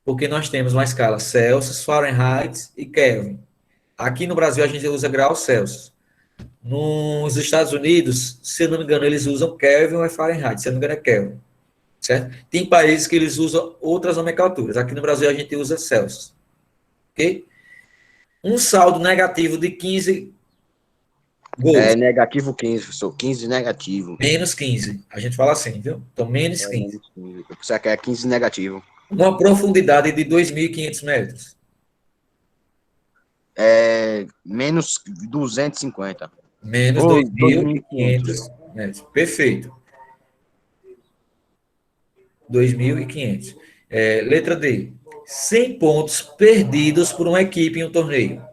porque nós temos uma escala Celsius, Fahrenheit e Kelvin. Aqui no Brasil a gente usa graus Celsius. Nos Estados Unidos, se eu não me engano, eles usam Kelvin ou é Fahrenheit, se eu não me engano é Kelvin. Certo? Tem países que eles usam outras nomenclaturas. Aqui no Brasil a gente usa Celsius. Ok? Um saldo negativo de 15 gols. É negativo 15, professor. 15 negativo. Menos 15. A gente fala assim, viu? Então, menos 15. Você quer 15 negativo. Uma profundidade de 2.500 metros. É menos 250. Menos 2.500 metros. Perfeito. 2.500. Letra D. 100 pontos perdidos por uma equipe em um torneio.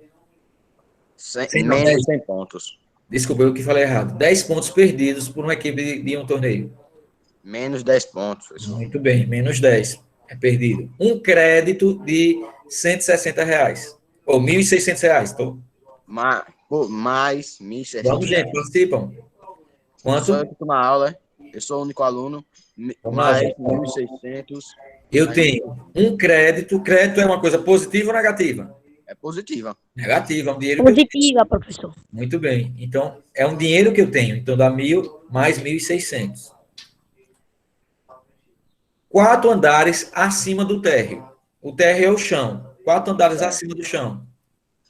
Menos 100 pontos. Desculpa, eu que falei errado. 10 pontos perdidos por uma equipe de um torneio. Menos 10 pontos, professor. Muito bem, menos 10. É perdido. Um crédito de R$160. Ou R$1.600. Tô... Mais 1.600. Vamos, gente, participam. Quanto? Eu estou na aula, eu sou o único aluno. Vamos lá, Mais gente. 1.600. Eu tenho um crédito. Crédito é uma coisa positiva ou negativa? É positiva. Negativa, é um dinheiro que eu tenho. Positiva, professor. Muito bem. Então, é um dinheiro que eu tenho. Então, dá 1.000 mais 1.600. 4 andares acima do térreo. O térreo é o chão. 4 andares acima do chão.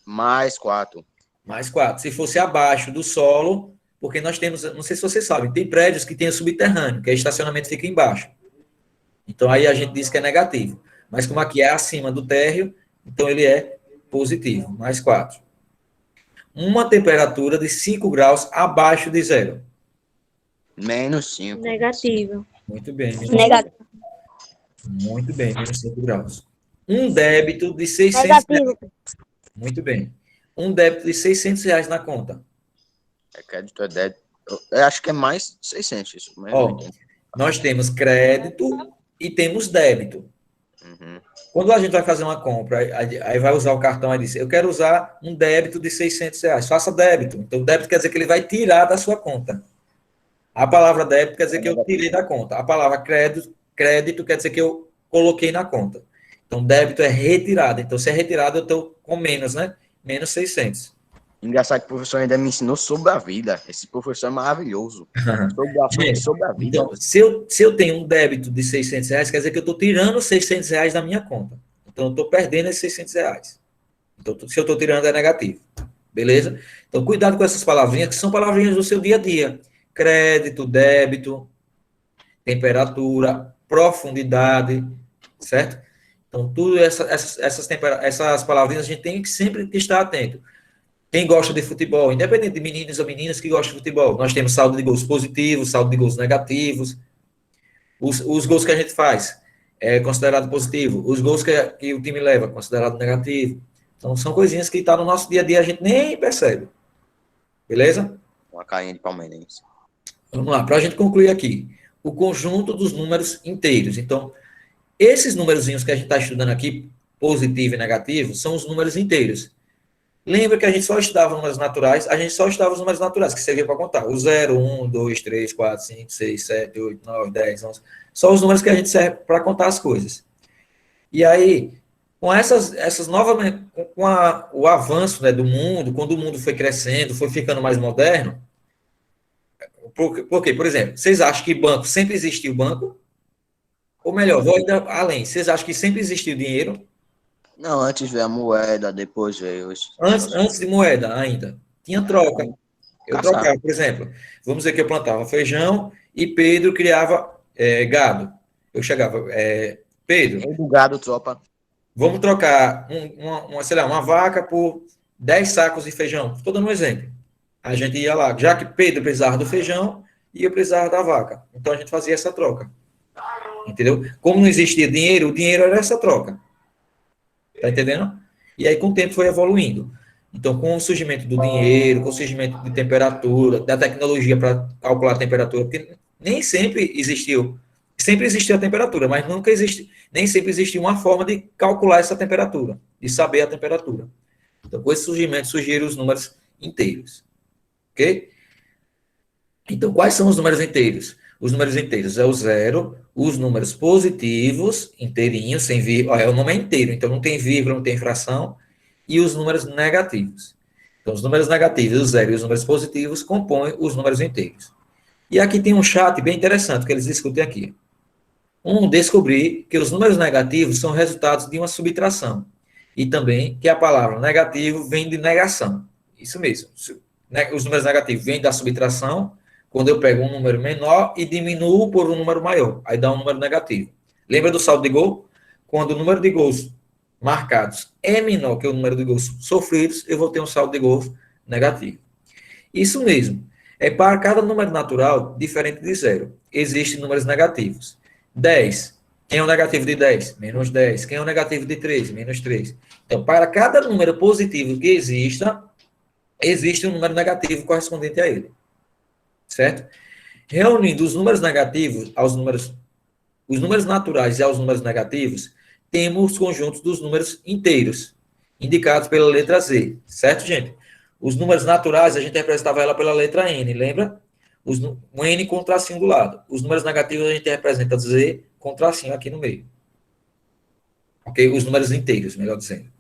Mais 4. Mais 4. Se fosse abaixo do solo, porque nós temos, não sei se vocês sabem, tem prédios que tem o subterrâneo, que é estacionamento fica embaixo. Então, aí a gente diz que é negativo. Mas como aqui é acima do térreo, então ele é positivo. Mais 4. Uma temperatura de 5 graus abaixo de zero. Menos 5. Negativo. Muito bem. Negativo. Muito bem, menos 5 graus. Um débito de 600 Negativo. reais. Muito bem. Um débito de 600 reais na conta. É crédito, é débito. Eu acho que é mais 600 isso. Ó, nós temos crédito e temos débito. Uhum. Quando a gente vai fazer uma compra, aí vai usar o cartão e diz, eu quero usar um débito de 600 reais. Faça débito. Então, débito quer dizer que ele vai tirar da sua conta. A palavra débito quer dizer que eu tirei da conta. A palavra crédito quer dizer que eu coloquei na conta. Então, débito é retirada. Então, se é retirada, eu estou com menos, né? Menos 600. Engraçado que o professor ainda me ensinou sobre a vida. Esse professor é maravilhoso. Sobre a vida. Então, se eu tenho um débito de 600 reais, quer dizer que eu estou tirando 600 reais da minha conta. Então, eu estou perdendo esses 600 reais. Então, se eu estou tirando, é negativo. Beleza? Então, cuidado com essas palavrinhas, que são palavrinhas do seu dia a dia. Crédito, débito, temperatura, profundidade, certo? Então, tudo essas palavrinhas a gente tem que sempre estar atento. Quem gosta de futebol, independente de meninos ou meninas que gostam de futebol, nós temos saldo de gols positivos, saldo de gols negativos. Os gols que a gente faz é considerado positivo. Os gols que o time leva, considerado negativo. Então, são coisinhas que estão no nosso dia a dia, a gente nem percebe. Beleza? Uma carinha de palmeirense. Vamos lá, para a gente concluir aqui. O conjunto dos números inteiros. Então, esses númerozinhos que a gente está estudando aqui, positivo e negativo, são os números inteiros. Lembra que a gente só estudava números naturais, a gente só estudava os números naturais, que servia para contar. O 0, 1, 2, 3, 4, 5, 6, 7, 8, 9, 10, 11. Só os números que a gente serve para contar as coisas. E aí, com essas novas, o avanço, né, do mundo, quando o mundo foi crescendo, foi ficando mais moderno, por quê? Por exemplo, vocês acham que banco sempre existiu banco? Ou melhor, vou ainda além, vocês acham que sempre existiu dinheiro? Não, antes veio a moeda, depois veio os Antes de moeda ainda, tinha troca. Eu caçar. trocava, por exemplo, vamos dizer que eu plantava feijão e Pedro criava gado. Eu chegava, Pedro, Rei do gado, tropa. vamos trocar sei lá, uma vaca por 10 sacos de feijão. Estou dando um exemplo. A gente ia lá, já que Pedro precisava do feijão e eu precisava da vaca. Então a gente fazia essa troca. Entendeu? Como não existia dinheiro, o dinheiro era essa troca. Tá entendendo? E aí, com o tempo, foi evoluindo. Então, com o surgimento do dinheiro, com o surgimento de temperatura, da tecnologia para calcular a temperatura, porque nem sempre existiu. Sempre existiu a temperatura, mas nunca existe, nem sempre existiu uma forma de calcular essa temperatura, de saber a temperatura. Então, com esse surgimento, surgiram os números inteiros. Ok? Então, quais são os números inteiros? Os números inteiros é o zero, os números positivos, inteirinhos, sem vírgula, o nome é inteiro, então não tem vírgula, não tem fração, e os números negativos. Então, os números negativos, o zero e os números positivos, compõem os números inteiros. E aqui tem um chat bem interessante que eles discutem aqui. Descobrir que os números negativos são resultados de uma subtração. E também que a palavra negativo vem de negação. Isso mesmo. Os números negativos vêm da subtração, quando eu pego um número menor e diminuo por um número maior. Aí dá um número negativo. Lembra do saldo de gol? Quando o número de gols marcados é menor que o número de gols sofridos, eu vou ter um saldo de gols negativo. Isso mesmo. É para cada número natural diferente de zero. Existem números negativos. 10. Quem é o negativo de 10? Menos 10. Quem é o negativo de 3? Menos 3. Então, para cada número positivo que exista, existe um número negativo correspondente a ele. Certo? Reunindo os números negativos aos números, os números naturais e aos números negativos, temos os conjuntos dos números inteiros, indicados pela letra Z, certo, gente? Os números naturais, a gente representava ela pela letra N, lembra? Um N com tracinho do lado. Os números negativos, a gente representa Z com tracinho aqui no meio. Ok? Os números inteiros, melhor dizendo.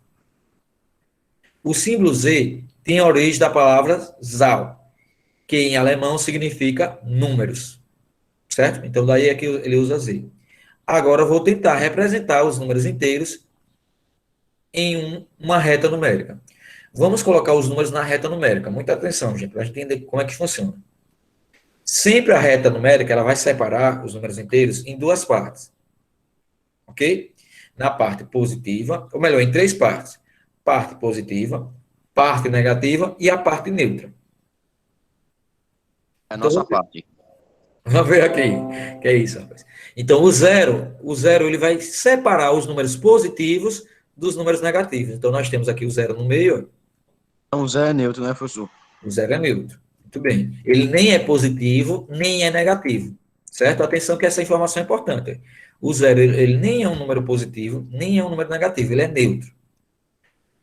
O símbolo Z tem a origem da palavra Zahl, que em alemão significa números, certo? Então, daí é que ele usa Z. Agora, eu vou tentar representar os números inteiros em uma reta numérica. Vamos colocar os números na reta numérica. Muita atenção, gente, para a gente entender como é que funciona. Sempre a reta numérica, ela vai separar os números inteiros em duas partes. Ok? Na parte positiva, ou melhor, em três partes. Parte positiva, parte negativa e a parte neutra. É a nossa parte. Vamos ver aqui. Que é isso, rapaz. Então, o zero, ele vai separar os números positivos dos números negativos. Então, nós temos aqui o zero no meio. Então, o zero é neutro, né, professor? O zero é neutro. Muito bem. Ele nem é positivo, nem é negativo. Certo? Atenção que essa informação é importante. O zero, ele nem é um número positivo, nem é um número negativo. Ele é neutro.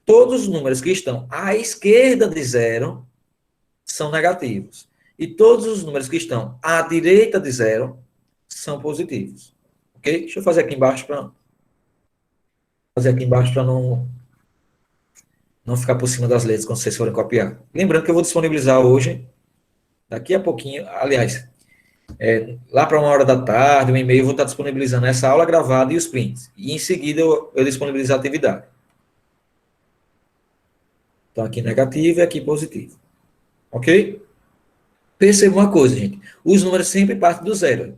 Todos os números que estão à esquerda de zero são negativos. E todos os números que estão à direita de zero são positivos. Ok? Deixa eu fazer aqui embaixo para não ficar por cima das letras quando vocês forem copiar. Lembrando que eu vou disponibilizar hoje, daqui a pouquinho, aliás, lá para 1h da tarde, 1h30, eu vou estar disponibilizando essa aula gravada e os prints. E em seguida eu disponibilizo a atividade. Então, aqui negativo e aqui positivo. Ok? Perceba uma coisa, gente. Os números sempre partem do zero.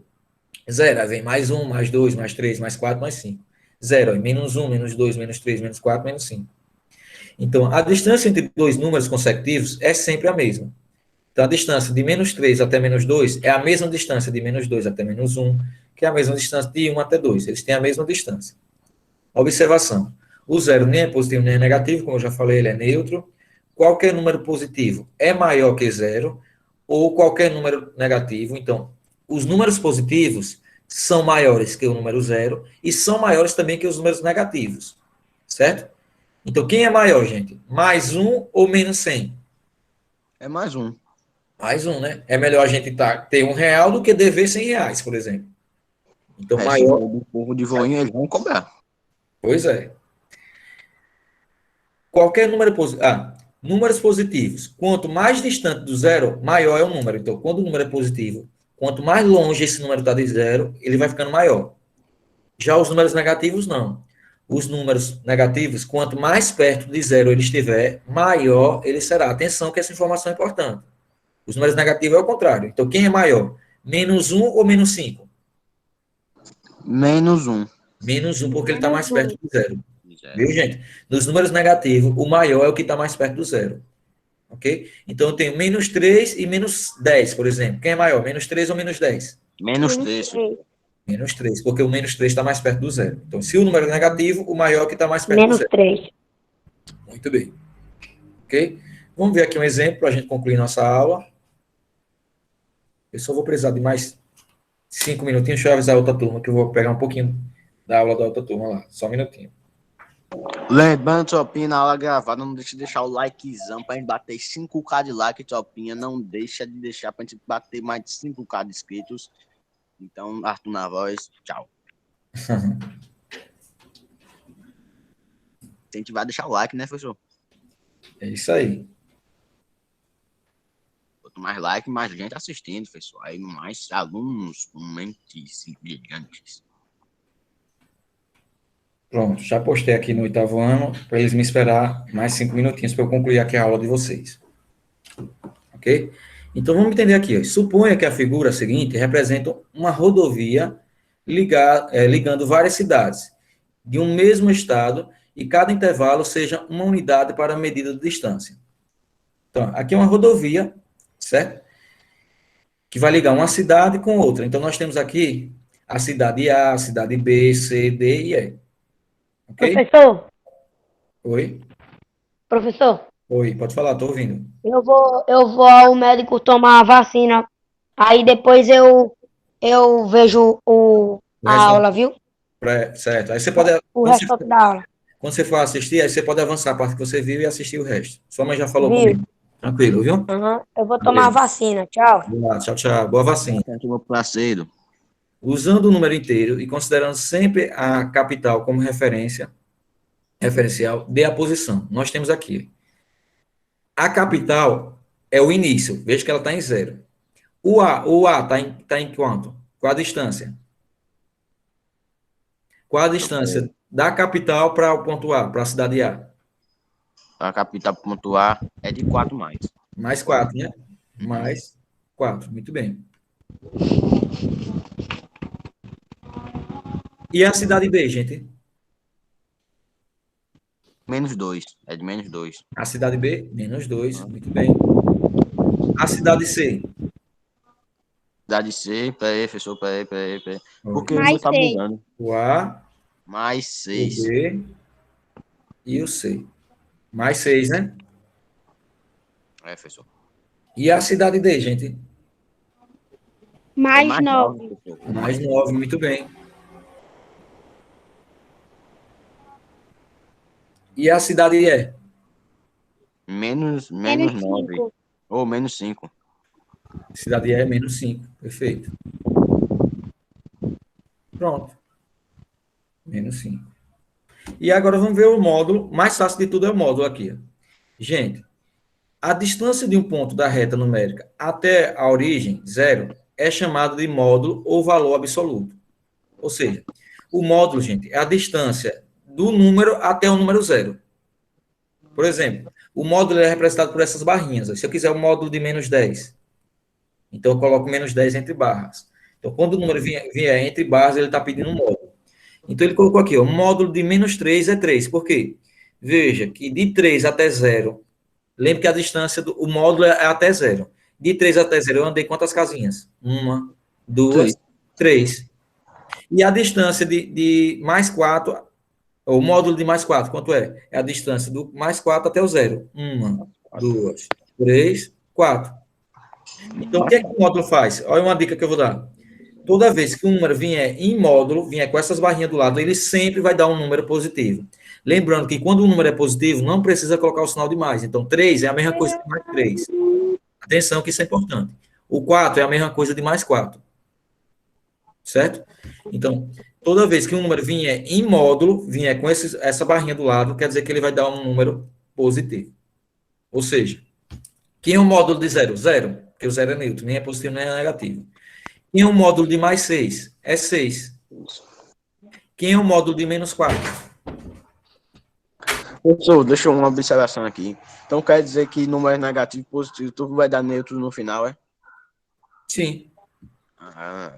Zero, aí vem mais 1, mais 2, mais 3, mais 4, mais 5. Zero, aí menos 1, menos 2, menos 3, menos 4, menos 5. Então, a distância entre dois números consecutivos é sempre a mesma. Então, a distância de menos 3 até menos 2 é a mesma distância de menos 2 até menos 1, que é a mesma distância de 1 até 2. Eles têm a mesma distância. Observação. O zero nem é positivo nem é negativo, como eu já falei, ele é neutro. Qualquer número positivo é maior que zero, ou qualquer número negativo. Então, os números positivos são maiores que o número zero e são maiores também que os números negativos. Certo? Então, quem é maior, gente? Mais 1 ou menos 100? É mais um. Mais 1, né? É melhor a gente ter R$1 do que dever R$100, por exemplo. Então, maior... O povo de voinha, eles vão cobrar. Pois é. Qualquer número positivo. Números positivos. Quanto mais distante do zero, maior é o número. Então, quando o número é positivo, quanto mais longe esse número está de zero, ele vai ficando maior. Já os números negativos, não. Os números negativos, quanto mais perto de zero ele estiver, maior ele será. Atenção que essa informação é importante. Os números negativos é o contrário. Então, quem é maior? -1 ou -5? -1. -1, porque ele está mais Menos perto do zero. Viu, gente? Nos números negativos, o maior é o que está mais perto do zero. Ok? Então, eu tenho -3 e -10, por exemplo. Quem é maior? -3 ou -10? -3. -3, porque o -3 está mais perto do zero. Então, se o número é negativo, o maior é o que está mais perto do zero. -3. Muito bem. Ok? Vamos ver aqui um exemplo para a gente concluir nossa aula. Eu só vou precisar de mais 5 minutinhos. Deixa eu avisar a outra turma, que eu vou pegar um pouquinho da aula da outra turma lá. Só um minutinho. Lembrando, Topinha, na aula gravada, não deixe de deixar o likezão pra gente bater 5k de like, Topinha. Não deixa de deixar pra gente bater mais de 5k de inscritos. Então, Arthur na voz, tchau. A gente vai deixar o like, né, professor? É isso aí. Quanto mais like, mais gente assistindo, professor. Aí mais alunos, mentes brilhantes. Pronto, já postei aqui no 8º ano, para eles me esperar mais 5 minutinhos para eu concluir aqui a aula de vocês. Ok? Então, vamos entender aqui. Ó. Suponha que a figura seguinte representa uma rodovia ligando várias cidades de um mesmo estado e cada intervalo seja uma unidade para a medida de distância. Então, aqui é uma rodovia, certo? Que vai ligar uma cidade com outra. Então, nós temos aqui a cidade A, a cidade B, C, D e E. Ok? Professor, Oi, pode falar, estou ouvindo. eu vou ao médico tomar a vacina. Aí depois eu vejo a aula, viu? Certo. Aí você pode. O resto da aula. Quando você for assistir, aí você pode avançar a parte que você viu e assistir o resto. Sua mãe já falou Viu? comigo. Tranquilo, viu? Uhum. Eu vou tomar a vacina. Tchau. Tchau, tchau. Boa vacina. Placido. Usando o número inteiro e considerando sempre a capital como referencial, dê a posição. Nós temos aqui. A capital é o início. Veja que ela está em 0. O A está em quanto? Qual a distância? Qual a distância da capital para o ponto A, para a cidade A? A capital para ponto A é de 4 mais. Mais 4, né? Mais 4. Muito bem. E a cidade B, gente? -2. É de -2. A cidade B, -2. Muito bem. A cidade C? Cidade C, peraí, professor, peraí. Porque Mais não tá 6. mudando. O A, Mais 6. o B e o C. Mais 6, né? É, professor. E a cidade D, gente? Mais 9. professor. Mais 9, muito bem. E a cidade E? Menos 9. 5. Ou -5. Cidade E é -5. Perfeito. Pronto. -5. E agora vamos ver o módulo. Mais fácil de tudo é o módulo aqui. Ó. Gente, a distância de um ponto da reta numérica até a origem, 0, é chamada de módulo ou valor absoluto. Ou seja, o módulo, gente, é a distância do número até o número 0. Por exemplo, o módulo é representado por essas barrinhas. Se eu quiser o módulo de -10, então eu coloco -10 entre barras. Então, quando o número vier entre barras, ele está pedindo um módulo. Então, ele colocou aqui, ó, o módulo de -3 é 3. Por quê? Veja que de 3 até 0, lembre que a distância do módulo é até 0. De 3 até 0, eu andei quantas casinhas? 1, 2, 3. E a distância de mais 4, o módulo de mais 4, quanto é? É a distância do mais 4 até o 0. 1, 2, 3, 4. Então, o que é que o módulo faz? Olha uma dica que eu vou dar. Toda vez que um número vier em módulo, vier com essas barrinhas do lado, ele sempre vai dar um número positivo. Lembrando que quando o número é positivo, não precisa colocar o sinal de mais. Então, 3 é a mesma coisa que mais 3. Atenção que isso é importante. O 4 é a mesma coisa de mais 4. certo? Então, toda vez que um número vier em módulo, vier com essa barrinha do lado, quer dizer que ele vai dar um número positivo. Ou seja, quem é um módulo de zero? Zero, porque o zero é neutro, nem é positivo nem é negativo. Quem é um módulo de mais 6? É 6. Quem é um módulo de menos 4? Professor, deixa uma observação aqui. Então quer dizer que número negativo e positivo, tudo vai dar neutro no final, é? Sim. Ah,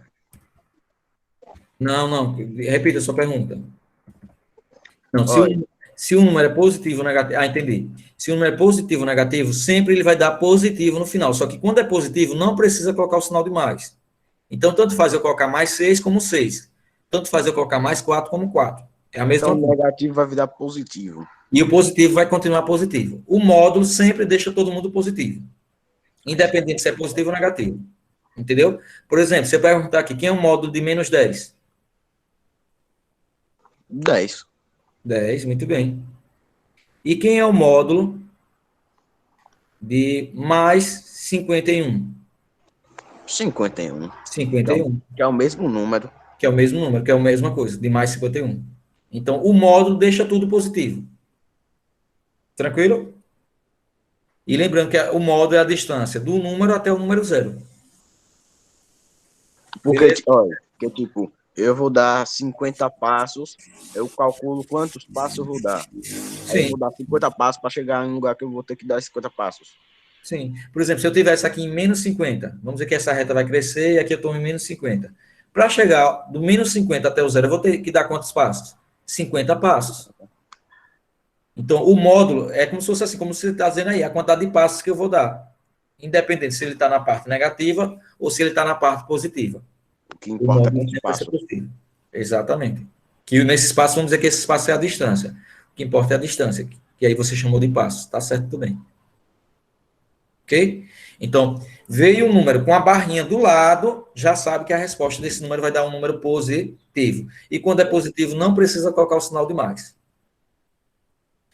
Não, não. Repita a sua pergunta. Não, olha, se o número é positivo ou negativo. Ah, entendi. Se o número é positivo ou negativo, sempre ele vai dar positivo no final. Só que quando é positivo, não precisa colocar o sinal de mais. Então, tanto faz eu colocar mais 6 como 6. Tanto faz eu colocar mais 4 como 4. É a então mesma o coisa. negativo vai virar positivo. E o positivo vai continuar positivo. O módulo sempre deixa todo mundo positivo. Independente se é positivo ou negativo. Entendeu? Por exemplo, se eu perguntar aqui, quem é o módulo de menos 10? 10. 10, muito bem. E quem é o módulo de mais 51? 51. 51, Que é o mesmo número. que é o mesmo número, que é a mesma coisa, de mais 51. Então, o módulo deixa tudo positivo. Tranquilo? E lembrando que o módulo é a distância do número até o número zero. Porque, Beleza? olha, que tipo, eu vou dar 50 passos, eu calculo quantos passos eu vou dar. Aí eu Sim, vou dar 50 passos para chegar em um lugar que eu vou ter que dar 50 passos. sim. Por exemplo, se eu tivesse aqui em menos 50, vamos dizer que essa reta vai crescer e aqui eu estou em menos 50. Para chegar do menos 50 até o zero, eu vou ter que dar quantos passos? 50 passos. Então, o módulo é como se fosse assim, como você está dizendo aí, a quantidade de passos que eu vou dar. Independente se ele está na parte negativa ou se ele está na parte positiva. O que O importa é módulo quantos sempre vai ser passos. positivo. Exatamente. Que nesse espaço, vamos dizer que esse espaço é a distância. O que importa é a distância, que aí você chamou de passos. Está certo tudo bem. Ok? Então, veio um número com a barrinha do lado, já sabe que a resposta desse número vai dar um número positivo. E quando é positivo, não precisa colocar o sinal de mais.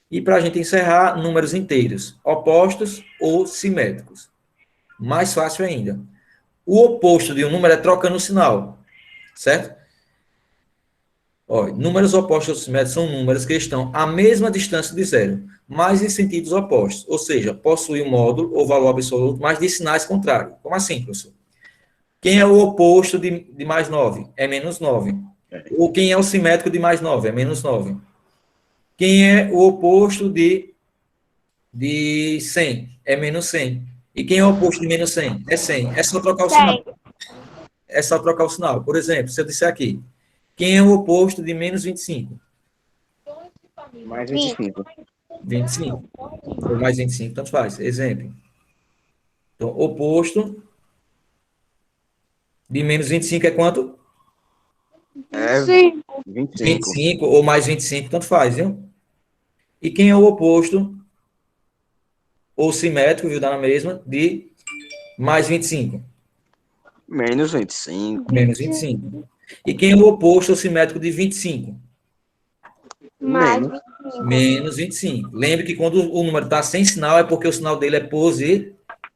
E para a gente encerrar, números inteiros, opostos ou simétricos. Mais fácil ainda. O oposto de um número é trocando o sinal, certo? Ó, números opostos ou simétricos são números que estão à mesma distância de zero, mas em sentidos opostos, ou seja, possuem um módulo ou valor absoluto, mas de sinais contrários. Como assim, professor? Quem é o oposto de mais 9? É menos 9. Ou quem é o simétrico de mais 9? É menos 9. Quem é o oposto de 100? É menos 100. E quem é o oposto de menos 100? É 100. É só trocar o sinal. Tem. É só trocar o sinal. Por exemplo, se eu disser aqui, quem é o oposto de menos 25? Mais 20. 25. 25. Ou mais 25, tanto faz. Exemplo. Então, oposto de menos 25 é quanto? É Sim. 25. 25 ou mais 25, tanto faz, viu? E quem é o oposto ou simétrico, viu, dá na mesma, de mais 25? Menos 25. Menos 25. E quem é o oposto ou simétrico de 25? Mais Menos. 25. Menos 25. Lembre que quando o número está sem sinal, é porque o sinal dele é positivo.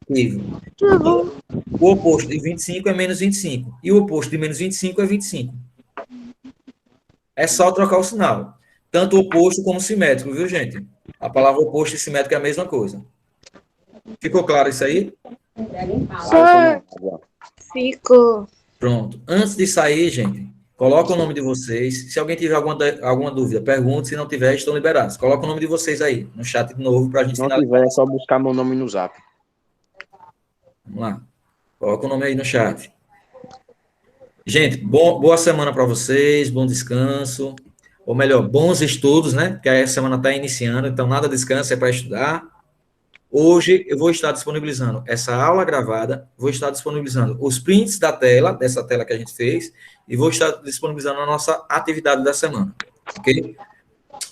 Então, o oposto de 25 é menos 25. E o oposto de menos 25 é 25. É só trocar o sinal. Tanto oposto como simétrico, viu, gente? A palavra oposto e simétrico é a mesma coisa. Ficou claro isso aí? Vai tomar água. Ficou. Pronto. Antes de sair, gente, coloca o nome de vocês. Se alguém tiver alguma dúvida, pergunte. Se não tiver, estão liberados. Coloca o nome de vocês aí no chat de novo para a Se gente não finalizar. tiver, é só buscar meu nome no zap. Vamos lá. Coloca o nome aí no chat. Gente, boa semana para vocês, bom descanso. Ou melhor, bons estudos, né? Porque a semana está iniciando, então nada descanso, é para estudar. Hoje eu vou estar disponibilizando essa aula gravada, vou estar disponibilizando os prints da tela, dessa tela que a gente fez, e vou estar disponibilizando a nossa atividade da semana. Ok?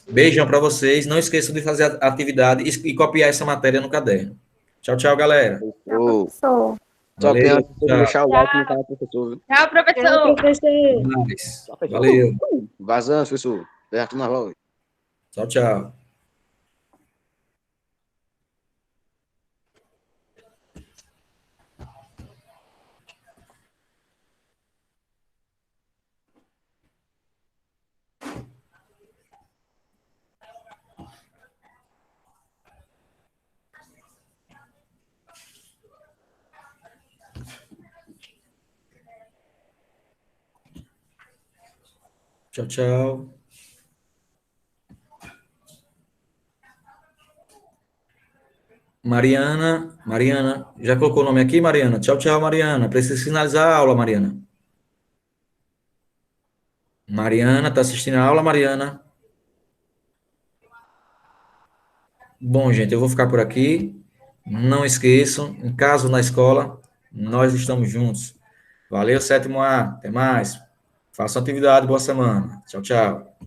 Beijão para vocês. Não esqueçam de fazer a atividade e copiar essa matéria no caderno. Tchau, tchau, galera. Ô, Professor. só Valeu, pensa em tchau. deixar o like no canal, professor. Viu? Tchau, Tchau, professor. professor. Mais. Tchau, professor. Valeu. Vazando, professor. Certo na voz. Tchau, tchau. Tchau, tchau. Mariana, já colocou o nome aqui, Mariana? Tchau, tchau, Mariana. Precisa finalizar a aula, Mariana. Mariana, tá assistindo a aula, Mariana? Bom, gente, eu vou ficar por aqui. Não esqueçam, em caso na escola, nós estamos juntos. Valeu, sétimo A. Até mais. Façam atividade, boa semana. Tchau, tchau.